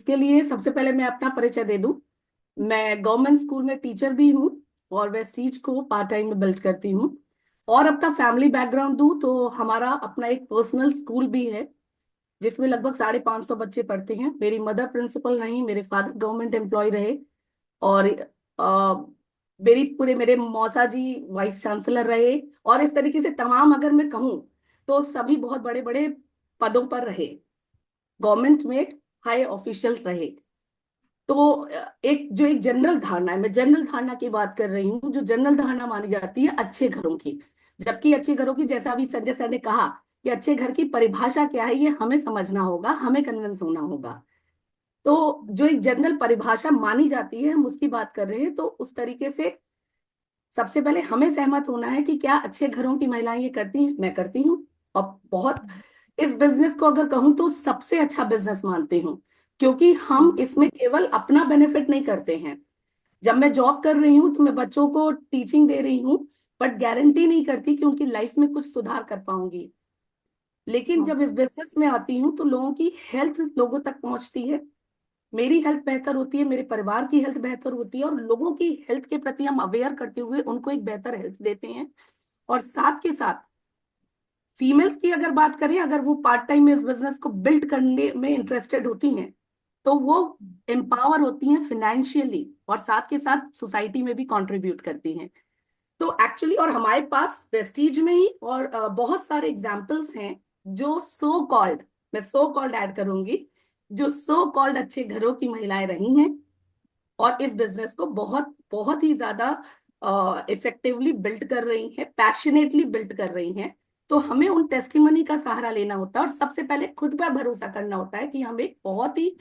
इसके लिए सबसे पहले मैं अपना परिचय दे दूं। मैं गवर्नमेंट स्कूल में टीचर भी हूँ और वेस्टीज को पार्ट टाइम में बिल्ड करती हूँ। और अपना फैमिली बैकग्राउंड दूं तो हमारा अपना एक पर्सनल स्कूल भी है जिसमें लगभग 550 बच्चे पढ़ते हैं। मेरी मदर प्रिंसिपल नहीं, मेरे फादर गवर्नमेंट एम्प्लॉय रहे। और मेरी पूरे मेरे मौसा जी वाइस चांसलर रहे। और इस तरीके से तमाम अगर मैं कहूँ तो सभी बहुत बड़े बड़े पदों पर रहे, गवर्नमेंट में हाई ऑफिशियल्स रहे। तो एक जनरल धारणा है, मैं जनरल धारणा की बात कर रही हूँ, जो जनरल धारणा मानी जाती है अच्छे घरों की। जबकि अच्छे घरों की, जैसा अभी संजय सर ने कहा कि अच्छे घर की परिभाषा क्या है, ये हमें समझना होगा, हमें कन्विंस होना होगा। तो जो एक जनरल परिभाषा मानी जाती है, हम उसकी बात कर रहे हैं। तो उस तरीके से सबसे पहले हमें सहमत होना है कि क्या अच्छे घरों की महिलाएं ये करती हैं। मैं करती हूँ, और बहुत इस बिजनेस को अगर कहूँ तो सबसे अच्छा बिजनेस मानती हूँ। क्योंकि हम इसमें केवल अपना बेनिफिट नहीं करते हैं। जब मैं जॉब कर रही हूँ तो मैं बच्चों को टीचिंग दे रही हूँ, बट गारंटी नहीं करती कि उनकी लाइफ में कुछ सुधार कर पाऊंगी। लेकिन जब इस बिजनेस में आती हूँ तो लोगों की हेल्थ लोगों तक पहुंचती है, मेरी हेल्थ बेहतर होती है, मेरे परिवार की हेल्थ बेहतर होती है, और लोगों की हेल्थ के प्रति हम अवेयर करते हुए उनको एक बेहतर हेल्थ देते हैं। और साथ के साथ फीमेल्स की अगर बात करें, अगर वो पार्ट टाइम में इस बिजनेस को बिल्ड करने में इंटरेस्टेड होती हैं तो वो एम्पावर होती हैं फिनेंशियली, और साथ के साथ सोसाइटी में भी कंट्रीब्यूट करती हैं। तो एक्चुअली, और हमारे पास वेस्टीज में ही और बहुत सारे एग्जाम्पल्स हैं जो सो कॉल्ड, मैं सो कॉल्ड ऐड करूंगी, जो सो कॉल्ड अच्छे घरों की महिलाएं रही हैं और इस बिजनेस को बहुत बहुत ही ज्यादा इफेक्टिवली बिल्ड कर रही हैं, पैशनेटली बिल्ड कर रही हैं। तो हमें उन टेस्टिमनी का सहारा लेना होता है और सबसे पहले खुद पर भरोसा करना होता है कि हम एक बहुत ही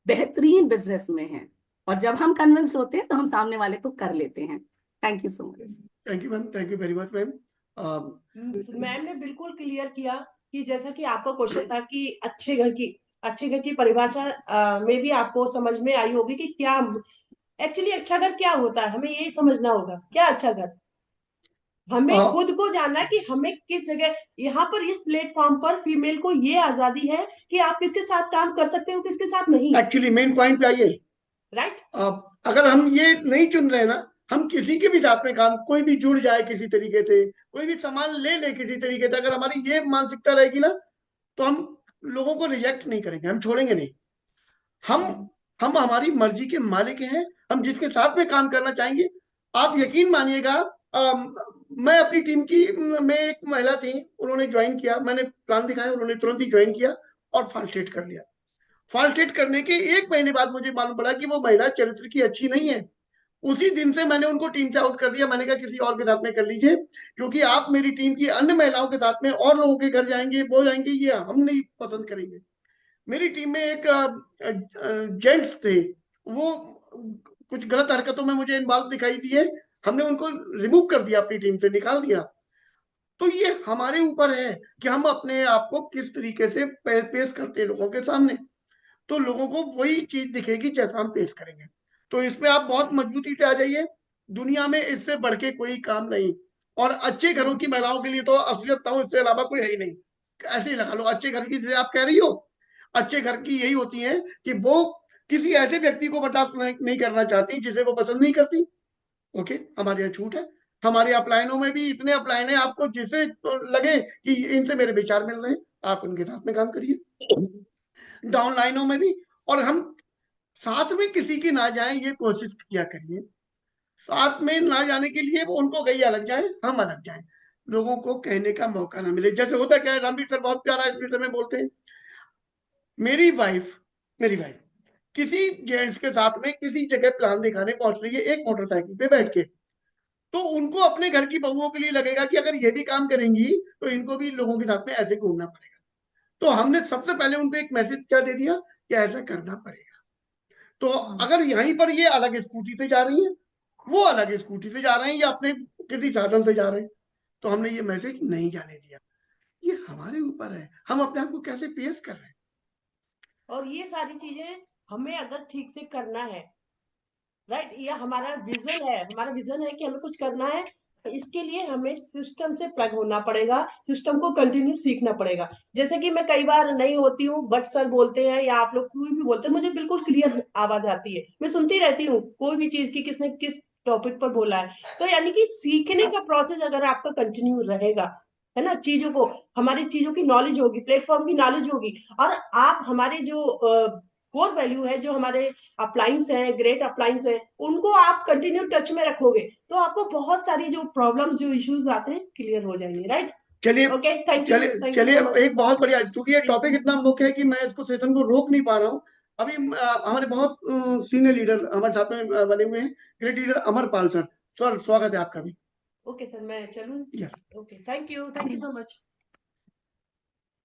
बेहतरीन बिजनेस में हैं। और जब हम कन्विंस्ड होते हैं तो हम सामने वाले को कर लेते हैं। Thank you so much. Thank you ma'am, thank you very much ma'am. Ma'am ने बिल्कुल क्लियर किया कि जैसा कि आपका क्वेश्चन था कि अच्छे घर की परिभाषा में भी आपको समझ में आई होगी कि क्या एक्चुअली अच्छा घर क्या होता है। हमें ये समझना होगा क्या अच्छा घर, हमें खुद को जानना है कि हमें किस जगह, यहाँ पर इस प्लेटफॉर्म पर फीमेल को ये आजादी है कि आप किसके साथ काम कर सकते हो किसके साथ नहीं। एक्चुअली मेन पॉइंट पे आइए। राइट। अगर हम ये नहीं चुन रहे ना, हम किसी के भी साथ में काम, कोई भी जुड़ जाए किसी तरीके से, कोई भी सामान ले ले किसी तरीके से, अगर हमारी ये मानसिकता रहेगी ना, तो हम लोगों को रिजेक्ट नहीं करेंगे, हम छोड़ेंगे नहीं। हम हम हमारी मर्जी के मालिक हैं, हम जिसके साथ में काम करना चाहेंगे। आप यकीन मानिएगा, मैं अपनी टीम की, में एक महिला थी, उन्होंने ज्वाइन किया, मैंने प्लान दिखाया, उन्होंने तुरंत ही ज्वाइन किया और फाल्टेट कर लिया। फाल्टेट करने के 1 महीने बाद मुझे मालूम पड़ा कि वो महिला चरित्र की अच्छी नहीं है। उसी दिन से मैंने उनको टीम से आउट कर दिया। मैंने कहा किसी और के साथ में कर लीजिए, क्योंकि आप मेरी टीम की अन्य महिलाओं के साथ में और लोगों के घर जाएंगे, वो जाएंगे, ये हम नहीं पसंद करेंगे। मेरी टीम में एक जेंट्स थे, वो कुछ गलत हरकतों में मुझे इन्वॉल्व दिखाई दिए। हमने उनको रिमूव कर दिया, अपनी टीम से निकाल दिया। तो ये हमारे ऊपर है कि हम अपने आप को किस तरीके से पेश करते हैं लोगों के सामने। तो लोगों को वही चीज दिखेगी जैसा हम पेश करेंगे। तो इसमें आप बहुत मजबूती से आ जाइए। दुनिया में इससे बढ़ के कोई काम नहीं। और अच्छे घरों की महिलाओं के लिए तो असलियत बताऊं, इससे अलावा कोई है ही नहीं। ऐसे ही लगा लो, अच्छे घर की, जैसे आप कह रही हो, अच्छे घर की यही होती है कि वो किसी ऐसे व्यक्ति को बर्दाश्त नहीं करना चाहती जिसे वो पसंद नहीं करती। ओके, हमारे यहाँ छूट है। हमारे अपलायनों में भी इतने अपलायन है, आपको जिसे तो लगे कि इनसे मेरे विचार मिल रहे हैं, आप उनके साथ में काम करिए। डाउन लाइनों में भी। और हम साथ में किसी की ना जाए, ये कोशिश किया करिए। साथ में ना जाने के लिए वो उनको कहीं अलग जाए, हम अलग जाए, लोगों को कहने का मौका ना मिले। जैसे होता क्या है, रणबीर सर बहुत प्यारा इस विषय में बोलते हैं। मेरी वाइफ किसी जेंट्स के साथ में किसी जगह प्लान दिखाने पहुंच रही है एक मोटरसाइकिल पे बैठ के, तो उनको अपने घर की बहुओं के लिए लगेगा कि अगर ये भी काम करेंगी तो इनको भी लोगों के साथ में ऐसे घूमना पड़ेगा। तो हमने सबसे पहले उनको एक मैसेज क्या दे दिया कि ऐसा करना पड़ेगा। तो अगर यहीं पर ये अलग स्कूटी से जा रही है, वो अलग स्कूटी से जा रहे हैं, या अपने किसी साधन से जा रहे हैं, तो हमने ये मैसेज नहीं जाने दिया। ये हमारे ऊपर है, हम अपने आप को कैसे पेश कर रहे हैं। और ये सारी चीजें हमें अगर ठीक से करना है, राइट, ये हमारा विजन है कि हमें कुछ करना है, इसके लिए हमें सिस्टम से प्लग होना पड़ेगा, सिस्टम को कंटिन्यू सीखना पड़ेगा। जैसे कि मैं कई बार नहीं होती हूँ, बट सर बोलते हैं या आप लोग कोई भी बोलते हैं, मुझे बिल्कुल क्लियर आवाज आती है, मैं सुनती रहती हूँ कोई भी चीज की किसने किस टॉपिक पर बोला है। तो यानी कि सीखने का प्रोसेस अगर आपका कंटिन्यू रहेगा, है ना, चीजों को, हमारी चीजों की नॉलेज होगी, प्लेटफॉर्म की नॉलेज होगी, और आप हमारे जो कोर वैल्यू है, जो हमारे अप्लायंस है, ग्रेट अप्लायंस है, उनको आप कंटिन्यू टच में रखोगे, तो आपको बहुत सारी जो प्रॉब्लम जो इश्यूज आते हैं क्लियर हो जाएंगे, राइट। चलिए ओके, चलिए थैंक यू चलिए, सो मच। एक बहुत बढ़िया, चूंकि ये टॉपिक इतना मुख्य है कि मैं इसको सेशन को रोक नहीं पा रहा हूँ। अभी हमारे बहुत सीनियर लीडर हमारे साथ में बने हुए हैं, great leader Amarpal sir. Sir स्वागत है आपका भी। ओके सर, मैं चलूँ। Yes. Okay, thank you so much.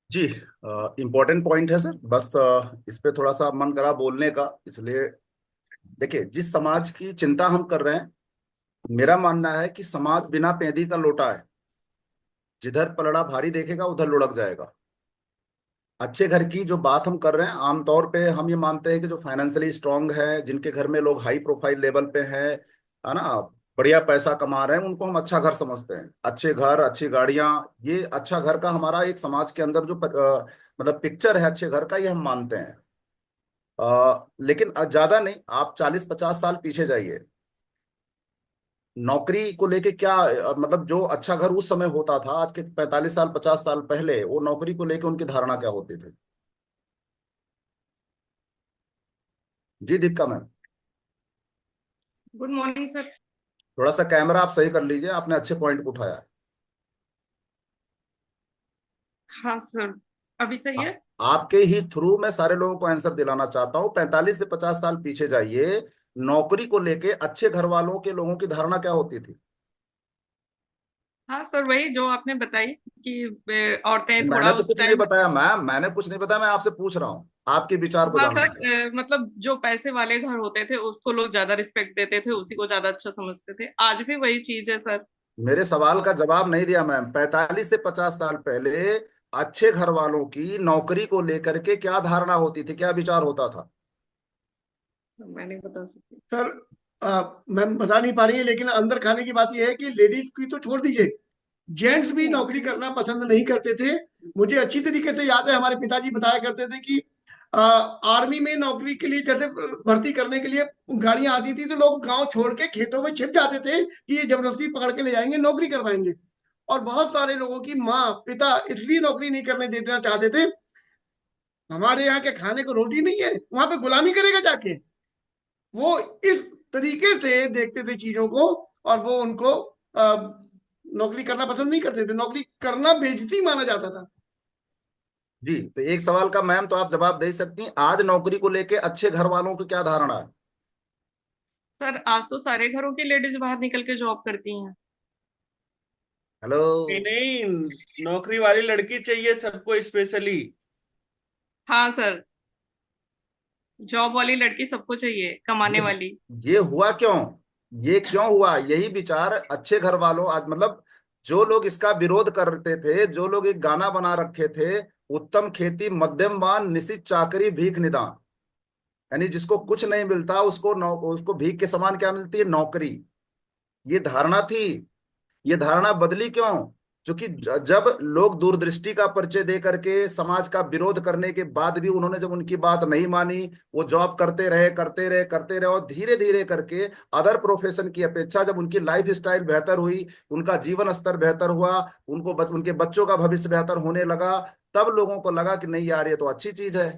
जी, इम्पोर्टेंट पॉइंट है सर। बस इस पे थोड़ा सा मन करा बोलने का, इसलिए देखिए, जिस समाज की चिंता हम कर रहे हैं, मेरा मानना है कि समाज बिना पैदी का लोटा है, जिधर पलड़ा भारी देखेगा उधर लुढ़क जाएगा। अच्छे घर की जो बात हम कर रहे हैं, आमतौर पे हम ये मानते हैं कि जो फाइनेंशियली स्ट्रांग है, जिनके घर में लोग हाई प्रोफाइल लेवल पे हैं, है ना, बढ़िया पैसा कमा रहे हैं, उनको हम अच्छा घर समझते हैं। अच्छे घर, अच्छी गाड़ियां, ये अच्छा घर का हमारा एक समाज के अंदर जो मतलब पिक्चर है अच्छे घर का, ये हम मानते हैं। लेकिन ज्यादा नहीं, आप 40-50 साल पीछे जाइए। नौकरी को लेके क्या मतलब जो अच्छा घर उस समय होता था, आज के 45 साल 50 साल पहले वो नौकरी को लेके उनकी धारणा क्या होती थी? जी Deepika ma'am, good morning sir. थोड़ा सा कैमरा आप सही कर लीजिए, आपने अच्छे पॉइंट को उठाया है। हाँ सर, अभी सही है। आपके ही थ्रू मैं सारे लोगों को आंसर दिलाना चाहता हूँ। 45 से 50 साल पीछे जाइए, नौकरी को लेके अच्छे घर वालों के लोगों की धारणा क्या होती थी? हाँ सर, वही जो आपने बताई कि औरतें मैंने थोड़ा तो उस कुछ नहीं टाइम। बताया मैम, मैंने कुछ नहीं बताया, मैं आपसे पूछ रहा हूँ, आपके विचार को हाँ जानना सर, चाहता हूँ। मतलब जो पैसे वाले घर होते थे उसको लोग ज्यादा रिस्पेक्ट देते थे, उसी को ज्यादा अच्छा समझते थे। आज भी वही चीज है सर। मेरे सवाल का जवाब नहीं दिया मैम। 45 से 50 साल पहले अच्छे घर वालों की नौकरी को लेकर के क्या धारणा होती थी, क्या विचार होता था? मैं नहीं बता सकती। सर मैम बता नहीं पा रही है, लेकिन अंदर खाने की बात यह है कि लेडीज की तो छोड़ दीजिए, जेंट्स भी नौकरी करना पसंद नहीं करते थे। मुझे अच्छी तरीके से याद है, हमारे पिताजी बताया करते थे कि आर्मी में नौकरी के लिए जैसे भर्ती करने के लिए गाड़ियां आती थी, तो लोग गांव छोड़ के खेतों में छिप जाते थे कि ये जबरदस्ती पकड़ के ले जाएंगे, नौकरी करवाएंगे। और बहुत सारे लोगों की माँ पिता इसलिए नौकरी नहीं करने देना चाहते थे, हमारे यहाँ के खाने को रोटी नहीं है, वहां पे गुलामी करेगा जाके। वो इस तरीके से देखते थे चीजों को, और वो उनको नौकरी करना पसंद नहीं करते थे, नौकरी करना बेइज्जती माना जाता था। जी, तो एक सवाल का मैम तो आप जवाब दे सकती हैं, आज नौकरी को लेके अच्छे घर वालों की क्या धारणा है? सर, आज तो सारे घरों की लेडीज बाहर निकल के जॉब करती हैं। हेलो। नहीं नहीं, नौकरी वाली लड़की चाहिए सबको स्पेशली। हाँ सर, जॉब वाली लड़की सबको चाहिए, कमाने ये वाली। ये हुआ क्यों? ये क्यों हुआ? यही विचार अच्छे घर वालों, आज मतलब जो लोग इसका विरोध करते थे, जो लोग एक गाना बना रखे थे, उत्तम खेती मध्यम वान निशित चाकरी भीख निदान, यानी जिसको कुछ नहीं मिलता उसको उसको भीख के समान क्या मिलती है? नौकरी। ये धारणा थी। ये धारणा बदली क्यों? क्योंकि जब लोग दूरदृष्टि का परिचय दे करके समाज का विरोध करने के बाद भी उन्होंने जब उनकी बात नहीं मानी, वो जॉब करते रहे करते रहे करते रहे, और धीरे धीरे करके अदर प्रोफेशन की अपेक्षा जब उनकी लाइफ स्टाइल बेहतर हुई, उनका जीवन स्तर बेहतर हुआ, उनके बच्चों का भविष्य बेहतर होने लगा, तब लोगों को लगा कि नहीं यार, ये तो अच्छी चीज है।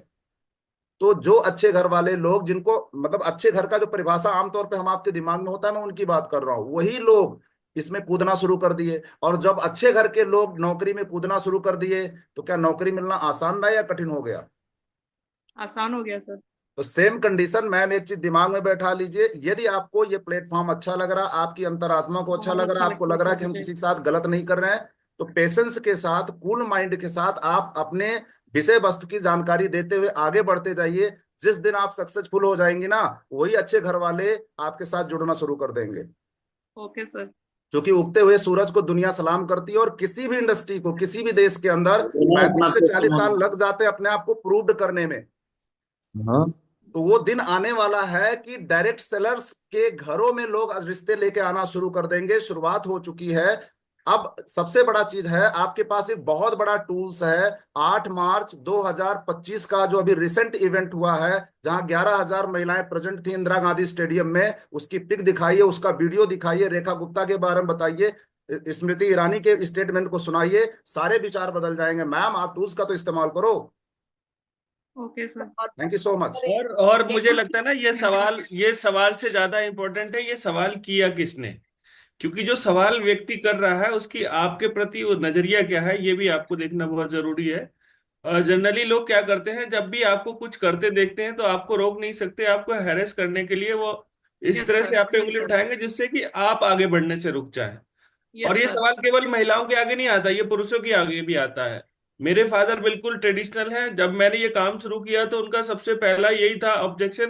तो जो अच्छे घर वाले लोग, जिनको मतलब अच्छे घर का जो परिभाषा आमतौर पे हम आपके दिमाग में होता है, मैं उनकी बात कर रहा हूँ, वही लोग इसमें कूदना शुरू कर दिए। और जब अच्छे घर के लोग नौकरी में कूदना शुरू कर दिए, तो क्या नौकरी मिलना आसान रहा या कठिन हो गया? आसान हो गया सर। तो सेम कंडीशन मैम, एक चीज दिमाग में बैठा लीजिए, यदि आपको ये प्लेटफॉर्म अच्छा लग रहा, आपकी अंतरात्मा को अच्छा बहुत लग रहा, अच्छा आपको लगता है लग रहा सर है कि हम मुझे। किसी के साथ गलत नहीं कर रहे हैं, तो पेशेंस के साथ, कूल माइंड के साथ आप अपने विषय वस्तु की जानकारी देते हुए आगे बढ़ते जाइए। जिस दिन आप सक्सेसफुल हो जाएंगे ना, वही अच्छे घर वाले आपके साथ जुड़ना शुरू कर देंगे। Okay sir. क्योंकि उगते हुए सूरज को दुनिया सलाम करती है, और किसी भी इंडस्ट्री को, किसी भी देश के अंदर अपना 35 से 40 क्वेश्चन साल हम। लग जाते हैं अपने आप को प्रूव करने में। हाँ तो वो दिन आने वाला है कि डायरेक्ट सेलर्स के घरों में लोग आज रिश्ते लेके आना शुरू कर देंगे। शुरुआत हो चुकी है। अब सबसे बड़ा चीज है, आपके पास एक बहुत बड़ा टूल्स है। 8 मार्च 2025 का जो अभी रिसेंट इवेंट हुआ है, जहां 11,000 महिलाएं प्रेजेंट थी इंदिरा गांधी स्टेडियम में, उसकी पिक दिखाइए, उसका वीडियो दिखाइए, रेखा गुप्ता के बारे में बताइए, स्मृति ईरानी के स्टेटमेंट को सुनाइए, सारे विचार बदल जाएंगे। मैम, आप टूल्स का तो इस्तेमाल करो। Okay sir. Thank you so much. और मुझे लगता है ना, ये सवाल से ज्यादा इम्पोर्टेंट है ये सवाल किया किसने, क्योंकि जो सवाल व्यक्ति कर रहा है उसकी आपके प्रति वो नजरिया क्या है, ये भी आपको देखना बहुत जरूरी है। जनरली लोग क्या करते हैं, जब भी आपको कुछ करते देखते हैं तो आपको रोक नहीं सकते, आपको हैरेस करने के लिए वो इस यस तरह सर। से आप पे उंगली उठाएंगे जिससे कि आप आगे बढ़ने से रुक जाए। और यस ये सर। सवाल केवल महिलाओं के आगे नहीं आता, ये पुरुषों के आगे भी आता है। मेरे फादर बिल्कुल ट्रेडिशनल हैं। जब मैंने ये काम शुरू किया तो उनका सबसे पहला यही था ऑब्जेक्शन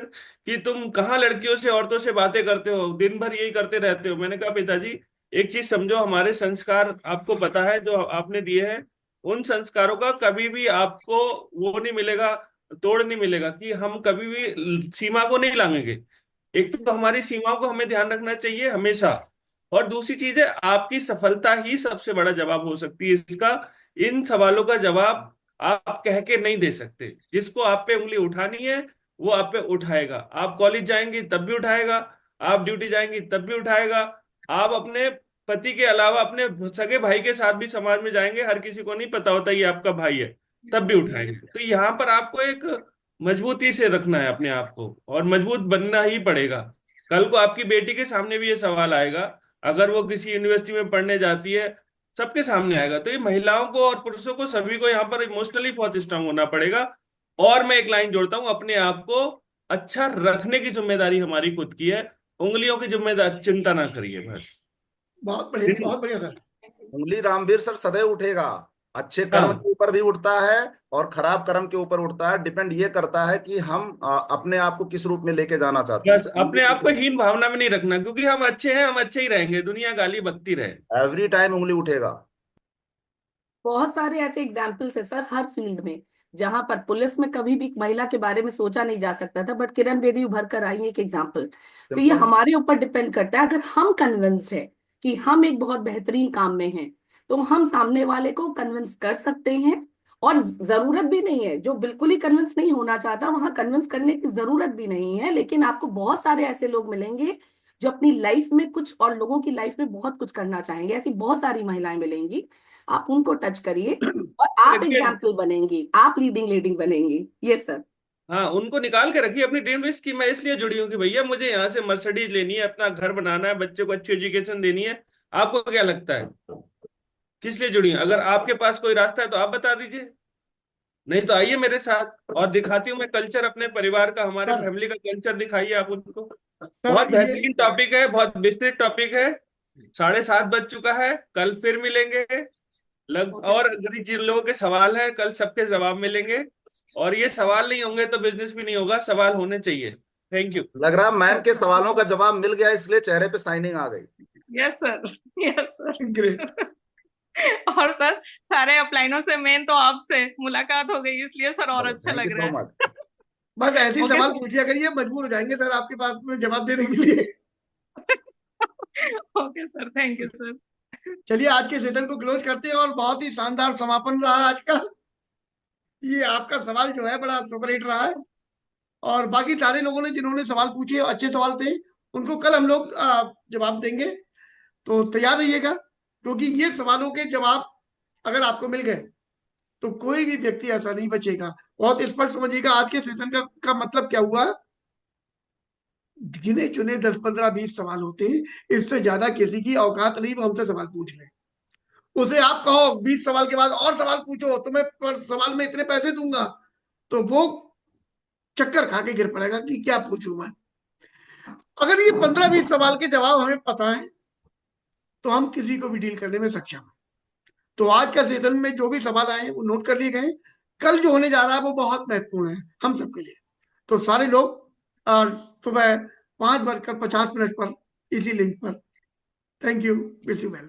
कि तुम कहाँ लड़कियों से औरतों से बातें करते हो, दिन भर यही करते रहते हो। मैंने कहा पिताजी, एक चीज समझो, हमारे संस्कार आपको पता है जो आपने दिए हैं, उन संस्कारों का कभी भी आपको वो नहीं मिलेगा, तोड़ नहीं मिलेगा, कि हम कभी भी सीमा को नहीं लांघेंगे। एक तो हमारी सीमाओं को हमें ध्यान रखना चाहिए हमेशा, और दूसरी चीज है, आपकी सफलता ही सबसे बड़ा जवाब हो सकती है इसका। इन सवालों का जवाब आप कह के नहीं दे सकते। जिसको आप पे उंगली उठानी है वो आप पे उठाएगा। आप कॉलेज जाएंगी तब भी उठाएगा, आप ड्यूटी जाएंगी तब भी उठाएगा, आप अपने पति के अलावा अपने सगे भाई के साथ भी समाज में जाएंगे, हर किसी को नहीं पता होता ये आपका भाई है, तब भी उठाएंगे। तो यहाँ पर आपको एक मजबूती से रखना है अपने आप को, और मजबूत बनना ही पड़ेगा। कल को आपकी बेटी के सामने भी ये सवाल आएगा, अगर वो किसी यूनिवर्सिटी में पढ़ने जाती है, सबके सामने आएगा। तो ये महिलाओं को और पुरुषों को सभी को यहाँ पर इमोशनली बहुत स्ट्रांग होना पड़ेगा। और मैं एक लाइन जोड़ता हूँ, अपने आप को अच्छा रखने की जिम्मेदारी हमारी खुद की है, उंगलियों की जिम्मेदारी चिंता ना करिए बस। बहुत बढ़िया सर। उंगली रामवीर सर सदैव उठेगा। अच्छे कर्म हाँ, के ऊपर भी उठता है और खराब कर्म के ऊपर उठता है। डिपेंड ये करता है कि हम अपने आप को किस रूप में लेके जाना चाहते बस अपने आप को हैं। हीन भावना में नहीं रखना, क्योंकि हम अच्छे हैं, हम अच्छे ही रहेंगे, दुनिया गाली बकती रहे। एवरी टाइम उंगली उठेगा। बहुत सारे ऐसे एग्जाम्पल्स है सर हर फील्ड में, जहां पर पुलिस में कभी भी महिला के बारे में सोचा नहीं जा सकता था, बट किरण बेदी उभर कर आई है एक एग्जाम्पल। तो ये सिंपल। हमारे ऊपर डिपेंड करता है, अगर हम कन्विंस्ड है कि हम एक बहुत बेहतरीन काम में हैं, तो हम सामने वाले को कन्विंस कर सकते हैं। और जरूरत भी नहीं है, जो बिल्कुल ही कन्विंस नहीं होना चाहता वहां कन्विंस करने की जरूरत भी नहीं है। लेकिन आपको बहुत सारे ऐसे लोग मिलेंगे जो अपनी लाइफ में कुछ और लोगों की लाइफ में बहुत कुछ करना चाहेंगे, ऐसी बहुत सारी महिलाएं मिलेंगी। आप उनको टच करिए और आप देखिए, एग्जाम्पल बनेंगी, आप लीडिंग लीडिंग बनेंगी। ये सर। हाँ, उनको निकाल के रखिए अपनी ड्रीम लिस्ट की। मैं इसलिए जुड़ी हूँ कि भैया मुझे यहाँ से मर्सिडीज लेनी है, अपना घर बनाना है, बच्चे को अच्छी एजुकेशन देनी है। आपको क्या लगता है किस लिए जुड़ी हूँ? अगर आपके पास कोई रास्ता है तो आप बता दीजिए, नहीं तो आइए मेरे साथ और दिखाती हूँ मैं कल्चर अपने परिवार का, हमारे सर फैमिली का कल्चर दिखाइए आप उनको। सर बहुत ये बेहतरीन टॉपिक है, बहुत विस्तृत टॉपिक है। 7:30 बज चुका है, कल फिर मिलेंगे। और अगर जिन लोगों के सवाल हैं कल सबके जवाब मिलेंगे। और ये सवाल नहीं होंगे तो बिजनेस भी नहीं होगा, सवाल होने चाहिए। Thank you. लग रहा मैम के सवालों का जवाब मिल गया, इसलिए चेहरे पे शाइनिंग आ गई। Yes sir. Yes sir. Great. और सर, सारे अपलाइनों से मेन तो आपसे मुलाकात हो गई, इसलिए सर और अच्छा थैंक यू लग सो रहा मच। है। बस ऐसे ही ओके सवाल सर। पूछिया करिए, मजबूर हो जाएंगे सर आपके पास में जवाब देने के लिए। Okay sir, thank you sir. चलिए आज के सेशन को क्लोज करते हैं, और बहुत ही शानदार समापन रहा आज का। ये आपका सवाल जो है बड़ा सुपर हिट रहा है। और बाकी सारे लोगों ने जिन्होंने सवाल पूछे अच्छे सवाल थे, उनको कल हम लोग जवाब देंगे। तो तैयार रहिएगा, क्योंकि ये सवालों के जवाब अगर आपको मिल गए तो कोई भी व्यक्ति ऐसा नहीं बचेगा। बहुत स्पष्ट समझिएगा आज के सेशन का मतलब क्या हुआ। गिने चुने 10 15 20 सवाल होते हैं, इससे ज्यादा किसी की औकात नहीं वो हमसे सवाल पूछ ले। उसे आप कहो 20 सवाल के बाद और सवाल पूछो, तुम्हें पर सवाल में इतने पैसे दूंगा, तो वो चक्कर खा के गिर पड़ेगा कि क्या पूछूं मैं। अगर ये 15 20 सवाल के जवाब हमें पता है तो हम किसी को भी डील करने में सक्षम हैं। तो आज का सेशन में जो भी सवाल आए वो नोट कर लिए गए। कल जो होने जा रहा है वो बहुत महत्वपूर्ण है हम सबके लिए। तो सारे लोग सुबह 5:50 पर इसी लिंक पर। Thank you, wish you well.